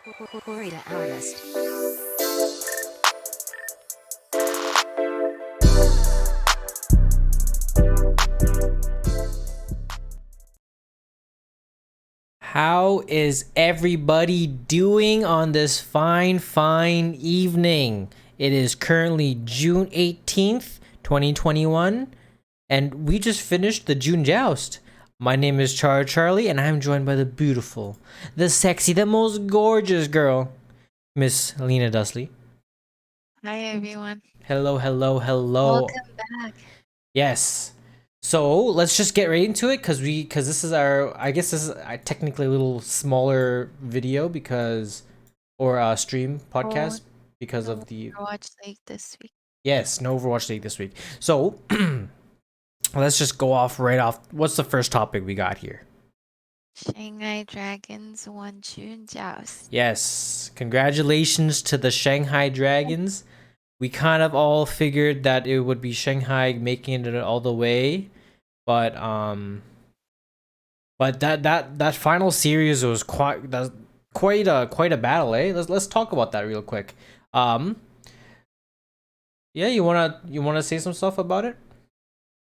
Florida artist. How is everybody doing on this fine evening? It is currently June 18th, 2021, and we just finished the June Joust. My name is Charlie, and I'm joined by the beautiful, the sexy, the most gorgeous girl, Miss Lena Dusley. Hi everyone. Hello. Welcome back. Yes. So let's just get right into it because this is our, I guess this is technically a little smaller video because or stream Oh, podcast because no of the Overwatch League this week. yes, no Overwatch League this week. So let's just go off right off. What's the first topic we got here? Shanghai Dragons won June Joust. Yes, congratulations to the Shanghai Dragons. We kind of all figured that it would be Shanghai making it all the way, but that final series was quite a battle, eh? Let's talk about that real quick. Um, yeah, you wanna say some stuff about it?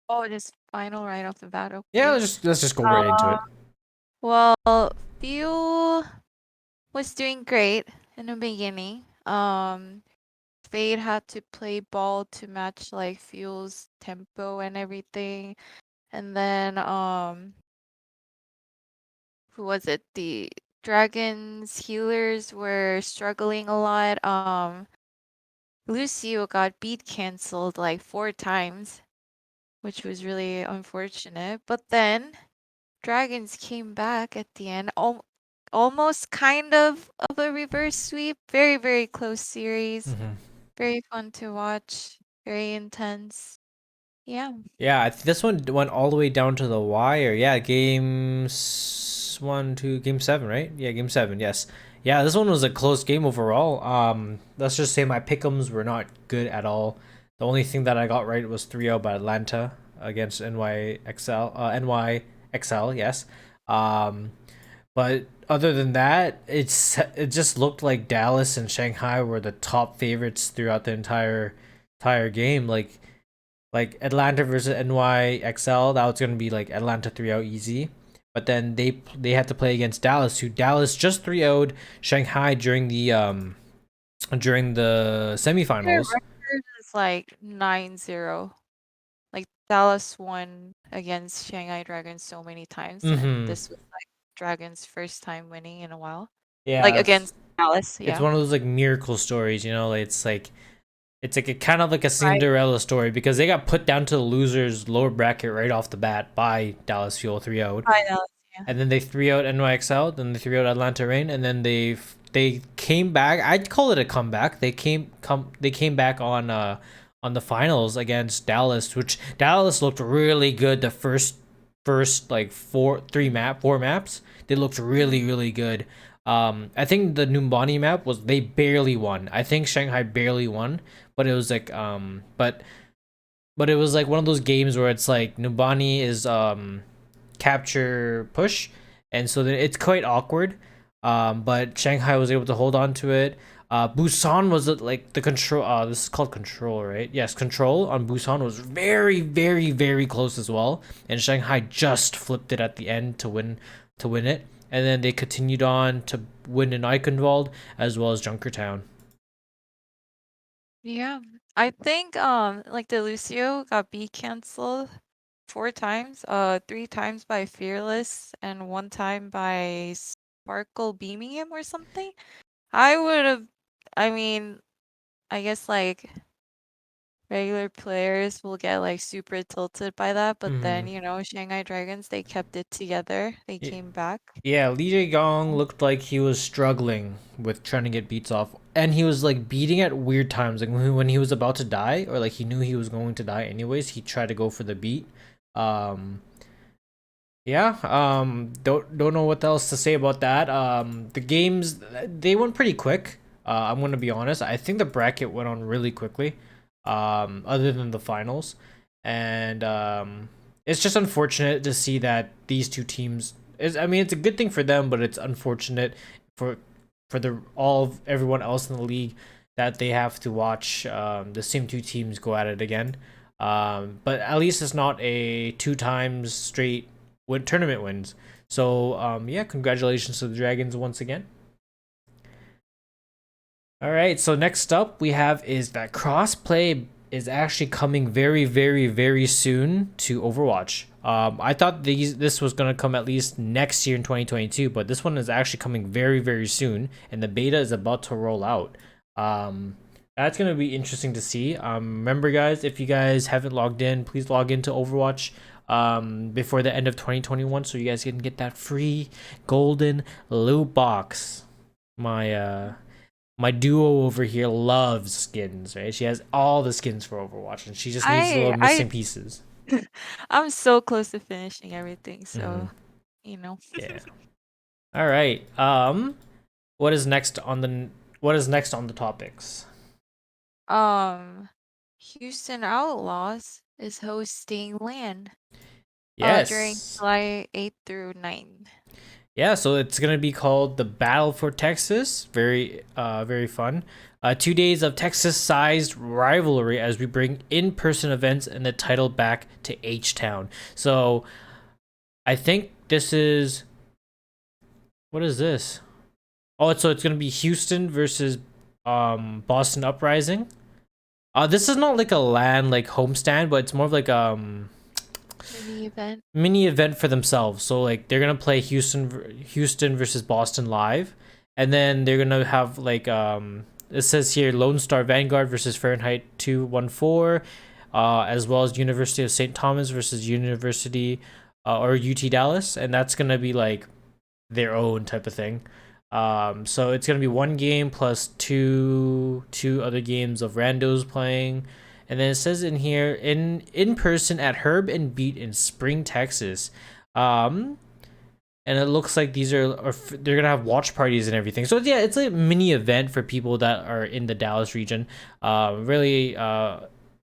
Oh, just final right off the bat. Yeah, Okay. let's just go right into Uh, it. well, Fuel was doing great in the beginning. Fade had to play ball to match like Fuel's tempo and everything. And then who was it? The Dragons healers were struggling a lot. Lucio got beat canceled like 4 times, which was really unfortunate. But then Dragons came back at the end, almost kind of a reverse sweep. Very, very close series. Mhm. Very fun to watch. Very intense. Yeah. Yeah, this one went all the way down to the wire. Yeah, game 7, right? Yeah, game 7. Yes. Yeah, this one was a close game overall. Let's just say my pickums were not good at all. The only thing that I got right was 3-0 by Atlanta against NYXL, yes. Um, but other than that, it just looked like Dallas and Shanghai were the top favorites throughout the entire game. Like Atlanta versus NYXL, that was gonna be like Atlanta 3-0 easy. But then they had to play against Dallas, who Dallas just 3-0'd Shanghai during the Their semifinals. record is like 9-0. Like Dallas won against Shanghai Dragons so many times, and Mm-hmm. this was like Dragons' first time winning in a while. Like Yeah, against Dallas, it's yeah. one of those like miracle stories, you know. Like, it's like a kind of like a Right. Cinderella story because they got put down to the losers lower bracket right off the bat by Dallas Fuel 3-0'd. By Dallas, yeah. And then they 3-0 NYXL, then they 3-0 Atlanta Rain, and then they came back. I'd call it a comeback. They came back on the finals against Dallas, which Dallas looked really good the first like four maps. They looked really good. I think the Numbani map was they barely won. I think Shanghai barely won, but it was like but it was like one of those games where it's like Numbani is capture push, and so then it's quite awkward. But Shanghai was able to hold on to it. Busan was like the control. This is called control, right? Yes, control on Busan was very close as well, and Shanghai just flipped it at the end to win it, and then they continued on to win in Eichenwald as well as Junkertown. Yeah. I think like the Lucio got B canceled 4 times. 3 times by Fearless and 1 time by Sparkle beaming him or something. I would have I mean, I guess like regular players will get like super tilted by that, but Mm-hmm. then, Shanghai Dragons, they kept it together. They came back. Yeah, Li Jaegong looked like he was struggling with trying to get beats off, and he was like beating at weird times. Like when he was about to die, or like he knew he was going to die anyways, he tried to go for the beat. Um, yeah. Don't know what else to say about that. The games they went pretty quick. I'm gonna be honest. I think the bracket went on really quickly. Other than the finals, and it's just unfortunate to see that these two teams. I mean, it's a good thing for them, but it's unfortunate for for the all of everyone else in the league that they have to watch the same two teams go at it again. But at least it's not a 2 times straight tournament wins. So yeah, congratulations to the Dragons once again. All right, so next up we have is that crossplay is actually coming very, very, very soon to Overwatch. I thought this was gonna come at least next year in 2022, but this one is actually coming very, very soon, and the beta is about to roll out. That's gonna be interesting to see. Remember, guys, if you guys haven't logged in, please log into Overwatch before the end of 2021, so you guys can get that free golden loot box. My duo over here loves skins, right? She has all the skins for Overwatch, and she just needs the little I missing pieces. I'm so close to finishing everything, Mm-hmm. so you know. Yeah. All right. What is next on the topics? Houston Outlaws is hosting LAN during Yes. July 8th through 9th. Yeah, so it's gonna be called the Battle for Texas. Very, very fun. 2 days of Texas-sized rivalry as we bring in-person events and the title back to H-Town. So, I think this is what is this? Oh, so it's gonna be Houston versus Boston Uprising. This is not like a LAN like homestand, but it's more of like mini event for themselves. So like they're gonna play Houston versus Boston live, and then they're gonna have like it says here Lone Star Vanguard versus Fahrenheit 214, as well as University of St. Thomas versus University or UT Dallas, and that's gonna be like their own type of thing. So it's gonna be one game plus two other games of randos playing, and then it says in here in person at Herb and Beat in Spring, Texas. And it looks like these are they're gonna have watch parties and everything. So yeah, it's a mini event for people that are in the Dallas region. Really,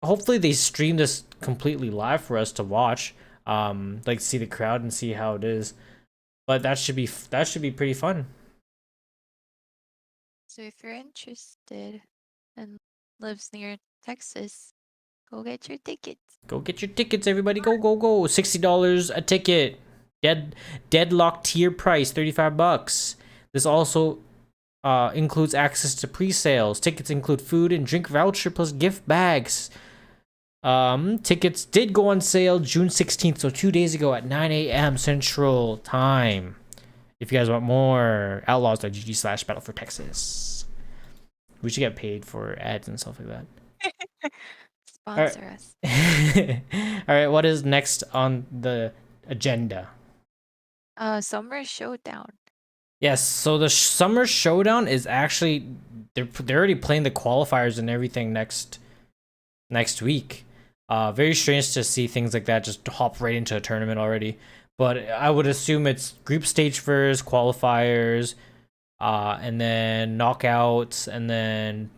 hopefully they stream this completely live for us to watch. Like see the crowd and see how it is. But that should be pretty fun. So if you're interested and lives near Texas, go get your tickets. Go get your tickets, everybody. Go, go, go. $60 a ticket. Deadlock tier price, $35. This also includes access to pre-sales. Tickets include food and drink voucher plus gift bags. Tickets did go on sale June 16th, so 2 days ago at 9 a.m. Central Time. If you guys want more, outlaws.gg/battle for Texas. We should get paid for ads and stuff like that. Sponsor us. All right, what is next on the agenda? Summer Showdown. Yes, so the Summer Showdown is actually they're already playing the qualifiers and everything next week. Very strange to see things like that just hop right into a tournament already. But I would assume it's group stage first, qualifiers, and then knockouts, and then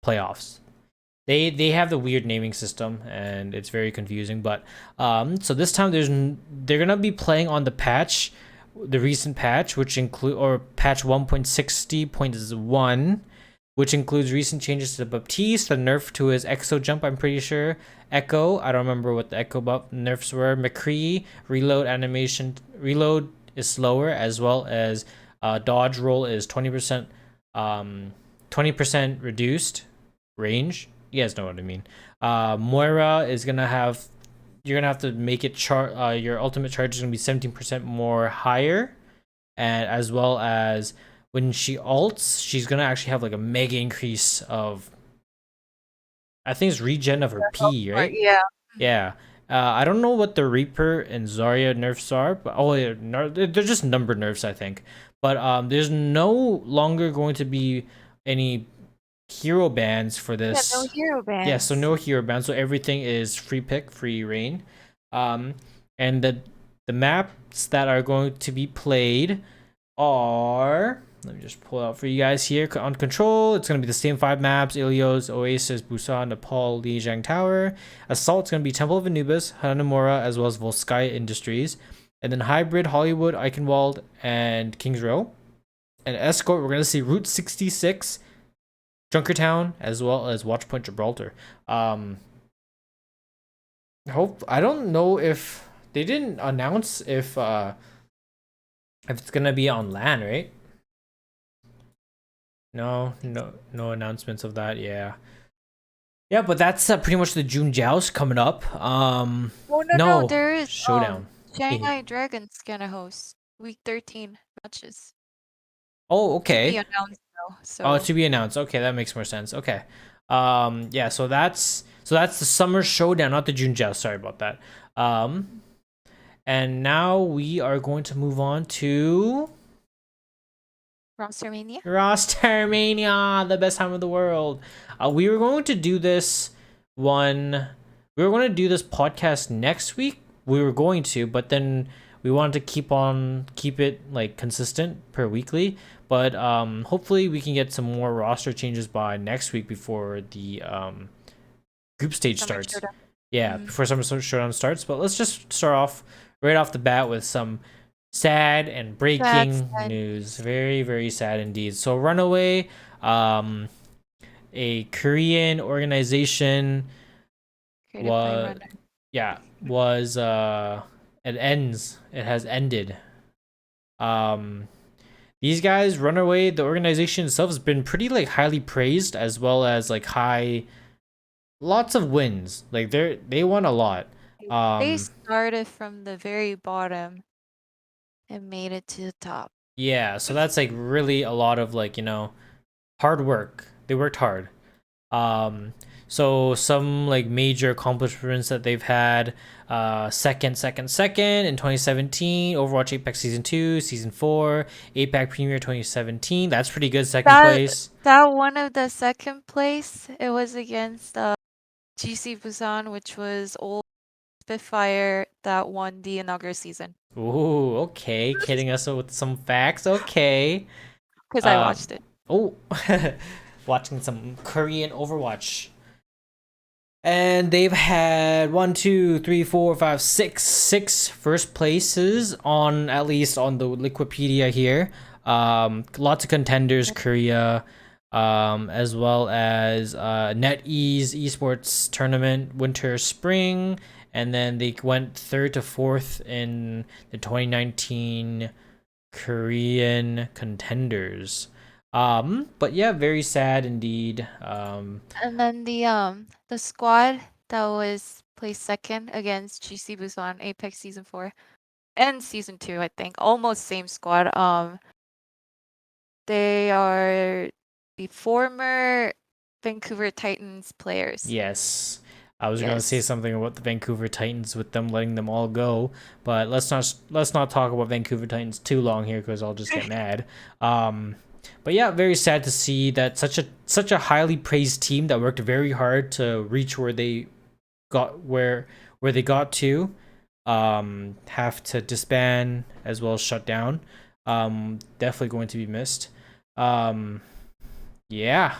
playoffs. They have the weird naming system, and it's very confusing. But so this time they're gonna be playing on the recent patch, which include patch 1.60.1, which includes recent changes to Baptiste, the nerf to his Exo jump, I'm pretty sure. Echo, I don't remember what the Echo buff nerfs were. McCree, reload is slower, as well as dodge roll is 20% 20% reduced range. You guys know what I mean. Moira is you're gonna have to make it your ultimate charge is gonna be 17% more higher, and as well as when she ults, she's gonna actually have like a mega increase of, I think it's regen of her P, right? Yeah. Yeah. I don't know what the Reaper and Zarya nerfs are, but they're just number nerfs, I think. But there's no longer going to be any hero bans for this. Yeah, no hero bans. Yeah, so no hero bans. So everything is free pick, free reign. And the maps that are going to be played are, let me just pull out for you guys here on control. It's going to be the same 5 maps: Ilios, Oasis, Busan, Nepal, Lijiang Tower. Assault's going to be Temple of Anubis, Hanamura, as well as Volskaya Industries. And then Hybrid, Hollywood, Eichenwald, and Kings Row. and Escort. We're gonna see Route 66, Junkertown, as well as Watchpoint Gibraltar. Hope I don't know if they didn't announce if it's gonna be on LAN, right? No announcements of that. Yeah, yeah, but that's pretty much the June Joust coming up. Oh no, No there is showdown. Shanghai Dragons gonna host week 13 matches Oh, to be okay. announced though. Oh, So to be announced. Okay, that makes more sense. Okay. Yeah, so that's the summer showdown, not the June Joust. Sorry about that. And now we are going to move on to Rostermania. Rostermania, the best time of the world. We were going to do this one. We were going to do this podcast next week. We were going to, but then we wanted to keep it like consistent per weekly. But hopefully we can get some more roster changes by next week before the group stage Summer starts. Showdown. Yeah, before Summer Showdown starts. But let's just start off right off the bat with some sad and breaking Sad news. news. Very, very sad indeed. So Runaway, a Korean organization, Created by was Runner. yeah was it has ended. Um, these guys, Runaway, the organization itself has been pretty like highly praised as well as like lots of wins. Like they won a lot. They Um, started from the very bottom and made it to the top. yeah, so that's like really a lot of like, hard work. They worked hard. Um, so some like major accomplishments that they've had, second in 2017, Overwatch Apex Season 2, Season 4, APAC Premier 2017. That's pretty good, second That place. that one of the second place, it was against GC Busan, which was old Spitfire that won the inaugural season. Ooh, okay, kidding us with some facts. Okay. Because I Um, watched it. oh, watching some Korean Overwatch. And they've had one, two, three, four, five, six first places on at least on the Wikipedia here. Lots of contenders, Korea, as well as NetEase Esports Tournament Winter Spring, and then they went third to fourth in the 2019 Korean contenders. But yeah, very sad indeed. And then the squad that was placed second against GC Busan Apex Season 4 and Season 2, I think. Almost same squad. They are the former Vancouver Titans players. Yes. I was gonna say Yes. something about the Vancouver Titans with them letting them all go, but let's not talk about Vancouver Titans too long here because I'll just get mad. But yeah, very sad to see that such a highly praised team that worked very hard to reach where they got to, have to disband as well as shut down. Definitely going to be missed. Um, yeah.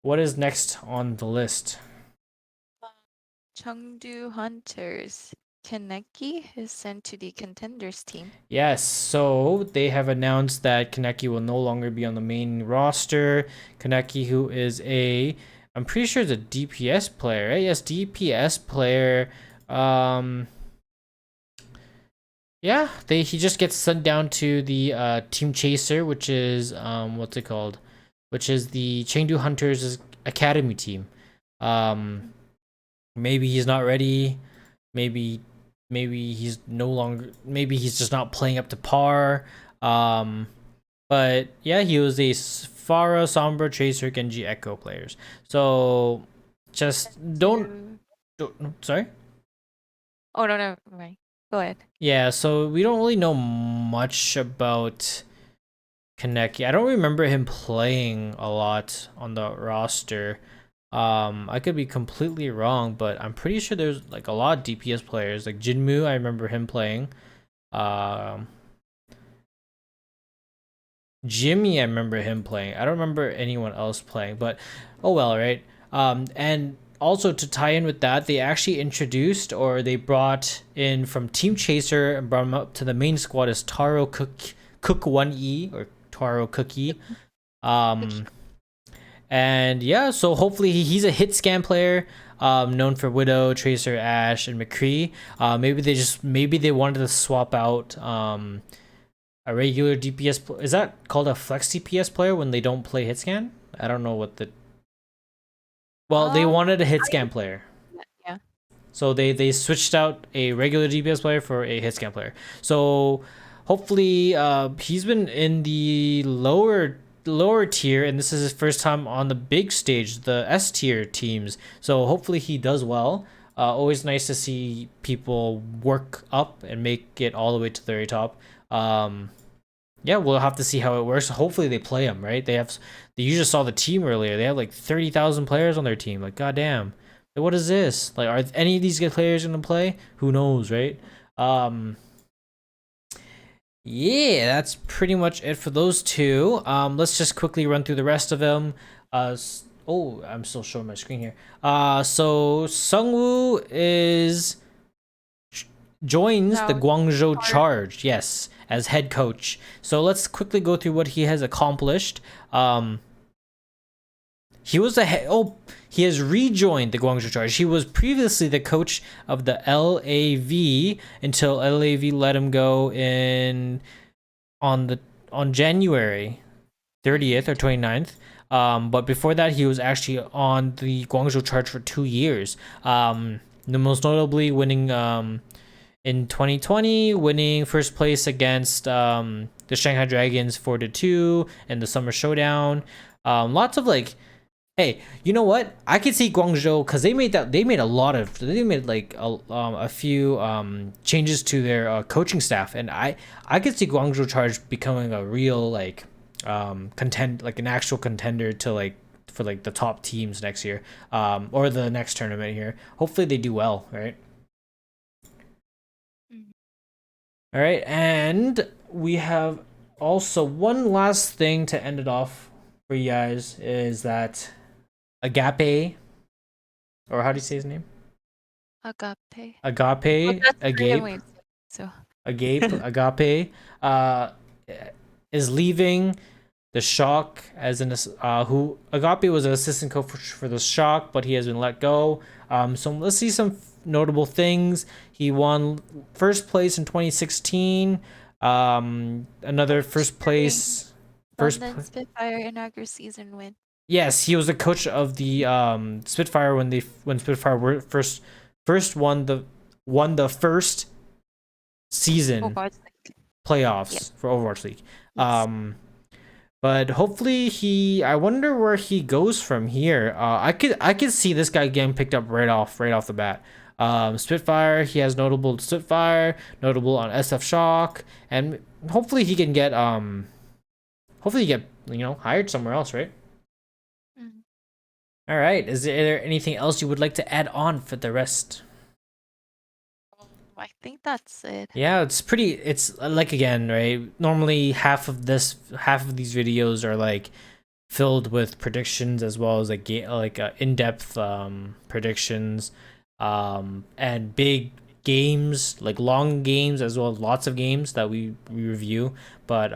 What is next on the list? Chengdu Hunters. Kaneki is sent to the contenders team. Yes, so they have announced that Kaneki will no longer be on the main roster. Kaneki, who is I'm pretty sure it's a DPS player, right? Yes, DPS player. Yeah, he just gets sent down to the Team Chaser, which is what's it called? Which is the Chengdu Hunters academy team. Maybe he's not ready. Maybe he's no longer. Maybe he's just not playing up to par. But yeah, he was a Pharah, Sombra, Tracer, Genji, Echo players. So just don't sorry. Oh no, right. Go ahead. Yeah, so we don't really know much about Kaneki. I don't remember him playing a lot on the roster. I could be completely wrong, but I'm pretty sure there's like a lot of DPS players. Like Jinmu, I remember him playing. Jimmy, I remember him playing. I don't remember anyone else playing, but oh well, right? And also to tie in with that, they actually introduced or they brought in from Team Chaser and brought him up to the main squad as Taro Cook 1E or Taro Cookie. Cookie. And yeah, so hopefully he's a hit scan player, known for Widow, Tracer, Ashe, and McCree. Maybe they wanted to swap out a regular DPS. Is that called a flex DPS player when they don't play hit scan? I don't know what the. Well, they Um, wanted a hit I scan player. yeah. So they switched out a regular DPS player for a hit scan player. So hopefully he's been in the lower tier, and this is his first time on the big stage, the S tier teams. So hopefully he does well. Always nice to see people work up and make it all the way to the very top. Yeah, we'll have to see how it works. Hopefully they play him, right? You just saw the team earlier. They have like 30,000 players on their team. Like, goddamn. Like, what is this? Like, are any of these good players gonna play? Who knows, right? Um, yeah, that's pretty much it for those two. Let's just quickly run through the rest of them. Oh, I'm still showing my screen here. So Sungwoo is joins the Now, Guangzhou Char. Charge, yes, as head coach. So let's quickly go through what he has accomplished. He was he has rejoined the Guangzhou Charge. He was previously the coach of the LAV until LAV let him go on January 30th or 29th. But before that, he was actually on the Guangzhou Charge for 2 years. The most notably winning in 2020, winning first place against the Shanghai Dragons 4-2 in the Summer Showdown. Lots of like, hey, you know what? I could see Guangzhou because they made like a few changes to their coaching staff, and I could see Guangzhou Charge becoming a real like an actual contender to like for like the top teams next year, or the next tournament here. Hopefully they do well, right? Mhm. All right, and we have also one last thing to end it off for you guys is that Agape, or how do you say his name? Agape. Well, Agape, that's a Korean Agape, way of saying it, so. Agape, uh, is leaving the Shock as who Agape was an assistant coach for the Shock, but he has been let go. So let's see some notable things. He won first place in 2016. Another first During place. London Spitfire inaugural season win. Yes, he was the coach of the Spitfire when Spitfire were first won the first season Overwatch. Yeah. playoffs for Overwatch League. Yes. But hopefully I wonder where he goes from here. I could see this guy getting picked up right off the bat. Spitfire, he has notable Spitfire, notable on SF Shock, and hopefully he can get hired somewhere else, right? Mhm. All right. Is there anything else you would like to add on for the rest? I think that's it. Yeah, it's like again, right? Normally half of these videos are like filled with predictions as well as in-depth predictions and big games, like long games as well as lots of games that we review. But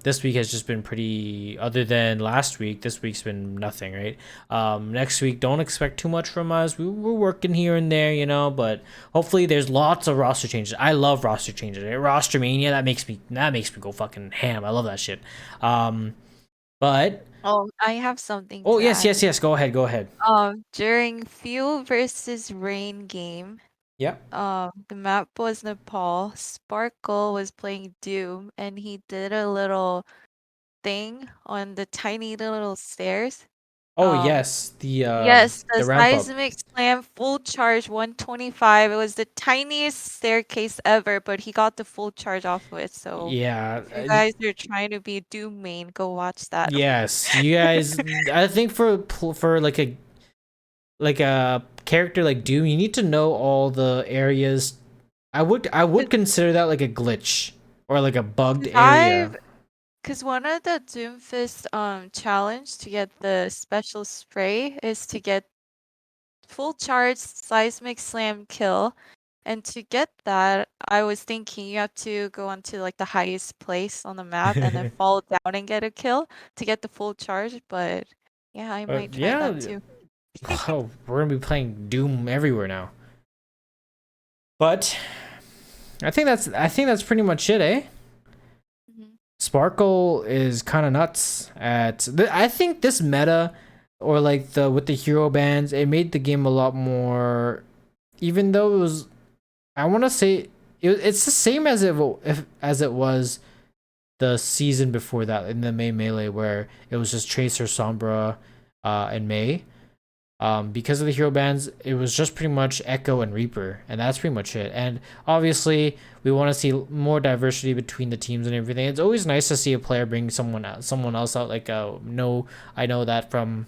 this week has just been pretty, other than last week, this week's been nothing, right? Next week don't expect too much from us. We're working here and there, but hopefully there's lots of roster changes. I love roster changes, right? Roster mania, that makes me go fucking ham. I love that shit. But Oh, I have something oh, to yes, add. yes, yes. Go ahead, go ahead. During Fuel versus Rain game, Yeah. the map was Nepal. Sparkle was playing Doom, and he did a little thing on the tiny little stairs. Oh, Um, yes, yes, the the ramp up. seismic slam full charge 125. It was the tiniest staircase ever, but he got the full charge off of it. So Yeah. if you guys are trying to be Doom main, go watch that. Yes, you guys. I think for like a character like Doom, you need to know all the areas. I would consider that like a glitch or like a bugged 'Cause area. Because one of the Doomfist challenge to get the special spray is to get full charge seismic slam kill And to get that, I was thinking you have to go onto like the highest place on the map and then fall down and get a kill to get the full charge. But yeah, I might try Yeah. that too. Oh, we're gonna be playing Doom everywhere now. But I think that's pretty much it, eh? Mhm. Sparkle is kind of nuts I think this meta, or like the with the hero bands, it made the game a lot more, even though it was, I want to say it's the same as as it was the season before that in the May Melee, where it was just Tracer, Sombra, and May. Because of the hero bans, it was just pretty much Echo and Reaper, and that's pretty much it. And obviously, we want to see more diversity between the teams and everything. It's always nice to see a player bring someone else out. Like, no, I know that from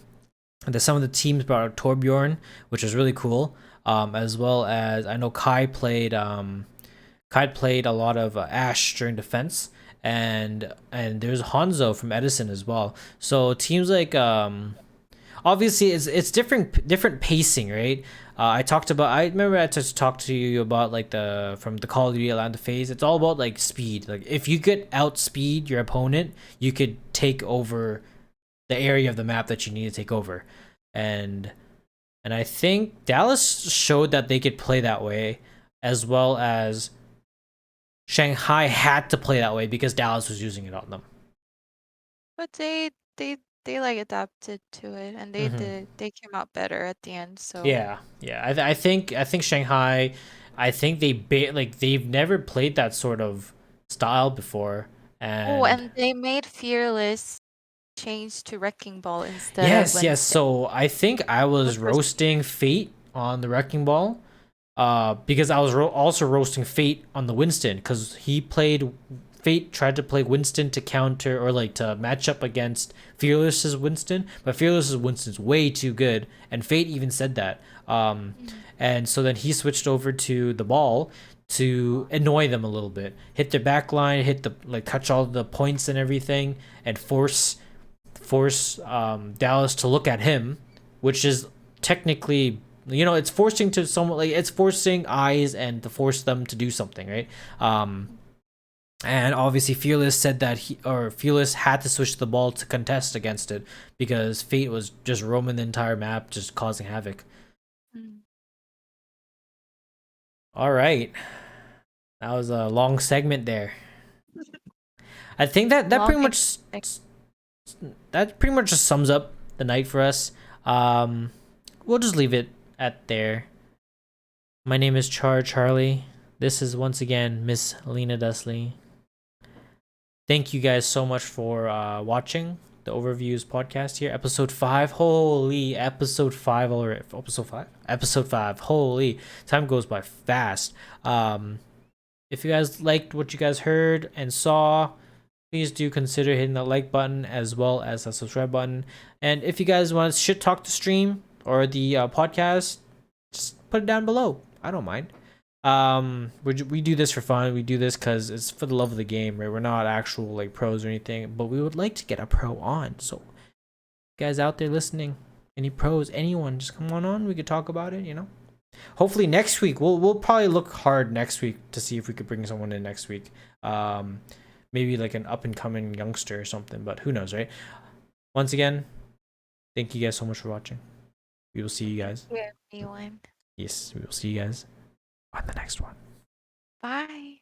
some of the teams brought out Torbjorn, which is really cool. As well as I know Kai played a lot of Ashe during defense, and there's Hanzo from Edison as well. So teams like obviously it's different pacing, right? I remember I just talked to you about like the from the Call of Duty Atlanta phase. It's all about like speed. Like if you could outspeed your opponent, you could take over the area of the map that you need to take over. And I think Dallas showed that they could play that way, as well as Shanghai had to play that way because Dallas was using it on them. But they like adapted to it and Mm-hmm. they came out better at the end. So Yeah. I think Shanghai. I think like they've never played that sort of style before, oh, and and they made Fearless change to Wrecking Ball instead of yes. Wednesday, So I think I was which was roasting Fate on the Wrecking Ball, because I was also roasting Fate on the Winston, because Fate tried to play Winston to counter or like to match up against Fearless's Winston, but Fearless's Winston's way too good, and Fate even said that. Mhm. And so then he switched over to the ball to annoy them a little bit, hit their back line, hit the like catch all the points and everything, and force Dallas to look at him, which is technically, it's forcing to someone, like it's forcing eyes and to force them to do something, right? And obviously Fearless said that Fearless had to switch the ball to contest against it because Fate was just roaming the entire map, just causing havoc. Mm. All right, that was a long segment there. I think that Long pretty and much just sums up the night for us. Um, we'll just leave it at there. My name is Charlie. This is once again Miss Lena Dusley. Thank you guys so much for watching the Overviews podcast here. Episode 5. Holy, episode 5 already. Episode 5? Episode 5. Holy, time goes by fast. If you guys liked what you guys heard and saw, please do consider hitting the like button as well as the subscribe button. And if you guys want to shit talk the stream or the podcast, just put it down below. I don't mind. We do this for fun. We do this because it's for the love of the game, right? We're not actual like pros or anything, but we would like to get a pro on. So, guys out there listening, any pros, anyone, just come on. We could talk about it. Hopefully next week we'll probably look hard next week to see if we could bring someone in next week. Maybe like an up and coming youngster or something, but who knows, right? Once again, thank you guys so much for watching. We will see you guys. yeah, anyone. Yes, we will see you guys on the next one. Bye.